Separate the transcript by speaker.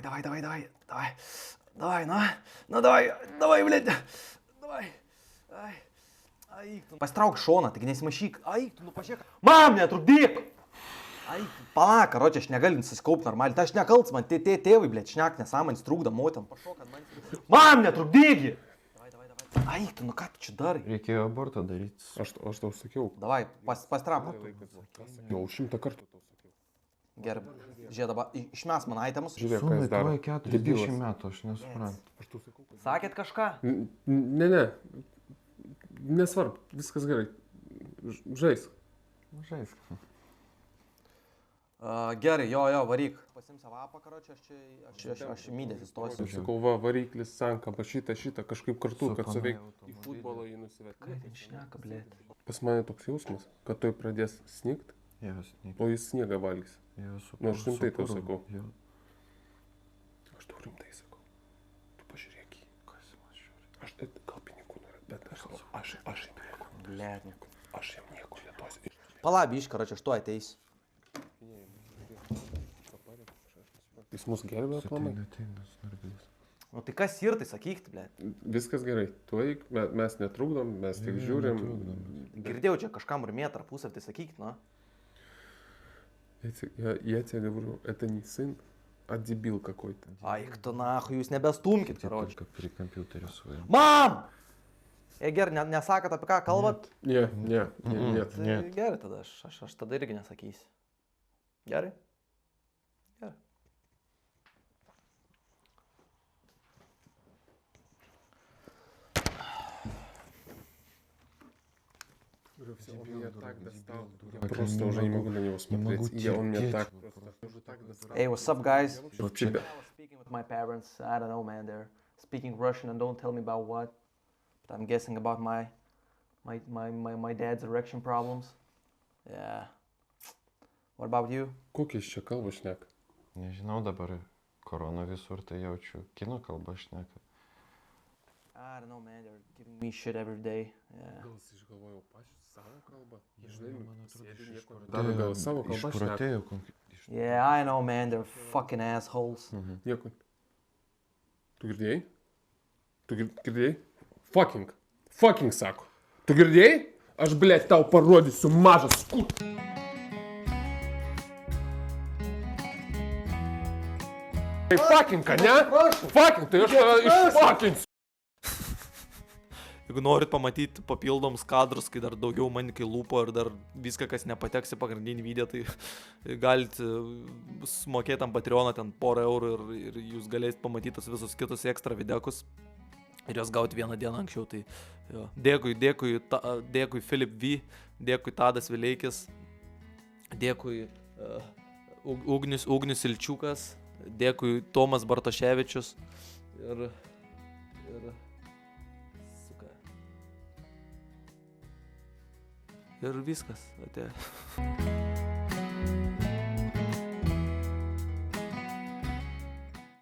Speaker 1: Давай, давай, блядь. Давай. Ай, pasitrauk šoną, tik nesimaišyk. Ai, tu pažiūrėk. Mam, netrukdyk. Ai, pala, karočią, aš negaliu nusiskaupt normaliai. Tai aš nekalts, man tėvai, blėt, šnek nesąmanis trūkda motam. Mam, netrukdyk. Ai, tu, nu ką tu čia darai?
Speaker 2: Reikėjo abortą daryti.
Speaker 3: Aš tau sakiau.
Speaker 1: Davai, pasitrauk.
Speaker 3: Jau 100 kartų tau sakiau.
Speaker 1: Gerai, žiūrėk dabar, išmes man aitemus.
Speaker 3: Žiūrėk, ką jis daro.
Speaker 2: 40 metų, aš nesuprantu.
Speaker 1: Sakėt kažką?
Speaker 3: Ne. Nesvarbu, viskas gerai. Žaisk.
Speaker 2: Žaisk.
Speaker 1: Gerai, jo, varyk. Pasimsi vapą, karočią, aš mydės įstosiu.
Speaker 3: Aš sakau, variklis, sankaba, šitą, kažkaip kartu, kad suveiktų. Į futbolą jį nusivet.
Speaker 1: Ką ten šneka, blėt?
Speaker 3: Pas mane toks jausmas, kad toj pradės snigt, o jis sniegą valgys. Nu, aš rimtai tau sakau. Aš tau rimtai sakau. Tu pažiūrėk jį. Kas man žiūri? Aš gal pinigų noriu, bet aš jam nieko.
Speaker 1: Blėt.
Speaker 3: Aš jam nieko neduosiu.
Speaker 1: Palabi, karočią, aš tuo ateisiu.
Speaker 3: Jis mus gerbė aplamai.
Speaker 1: Nu tai kas ir tai sakykit, blėt?
Speaker 3: Viskas gerai. Tuoj mes netrukdom, mes tik žiūrim.
Speaker 1: Girdėjau čia kažkam румė tarpusavь, tai sakykit, nu.
Speaker 3: Я тебе говорю, это не сын, а дебил какой-то.
Speaker 1: Ai, tu nahu, jūs nebestumkit, karočią.
Speaker 2: Как при компьютере своем.
Speaker 1: Mam! Gerai, nesakot apie ką kalbat?
Speaker 3: Не.
Speaker 1: Tai gerai tada, aš tada irgi nesakysiu. Gerai? Gerai.
Speaker 3: Он меня так достал. Я просто уже не могу на него смотреть. Он меня так достал.
Speaker 1: Hey, what's up, guys?
Speaker 3: Тебя.
Speaker 1: I was speaking with my parents. I don't know, man. They're speaking Russian and don't tell me about what. But I'm guessing about my dad's erection problems. Yeah. What about you?
Speaker 3: Kokiais čia kalbą šneka?
Speaker 2: Nežinau, dabar korona visur, tai jaučiu kino kalbą šneka.
Speaker 1: I don't know, man. They're giving me shit every day. Yeah.
Speaker 3: Gal jis išgalvojo savo kalbą? Dar gal savo kalbą šneka?
Speaker 2: Išprotėjau.
Speaker 1: Yeah, I know, man. They're fucking assholes.
Speaker 3: Nieko. Tu girdėjai? Tu girdėjai? Fucking sako. Tu girdėjai? Aš, blėt, tau parodysiu mažas skut. Tai fucking, ne? Fucking, tai aš išfuckinsiu.
Speaker 1: Jeigu norit pamatyti papildomus kadrus, kai dar daugiau manikai lūpo ir dar viską, kas nepateks į pagrindinį video, tai galite sumokėti ant Patreoną ten €1 ir jūs galėsit pamatyti tas visus kitus ekstra videokus ir jos gauti vieną dieną anksčiau. Tai jo. Dėkui Filip V, dėkui Tadas Vileikis, dėkui Ugnius Ilčiukas, dėkui Tomas Bartoševičius ir ir viskas. Atėjo.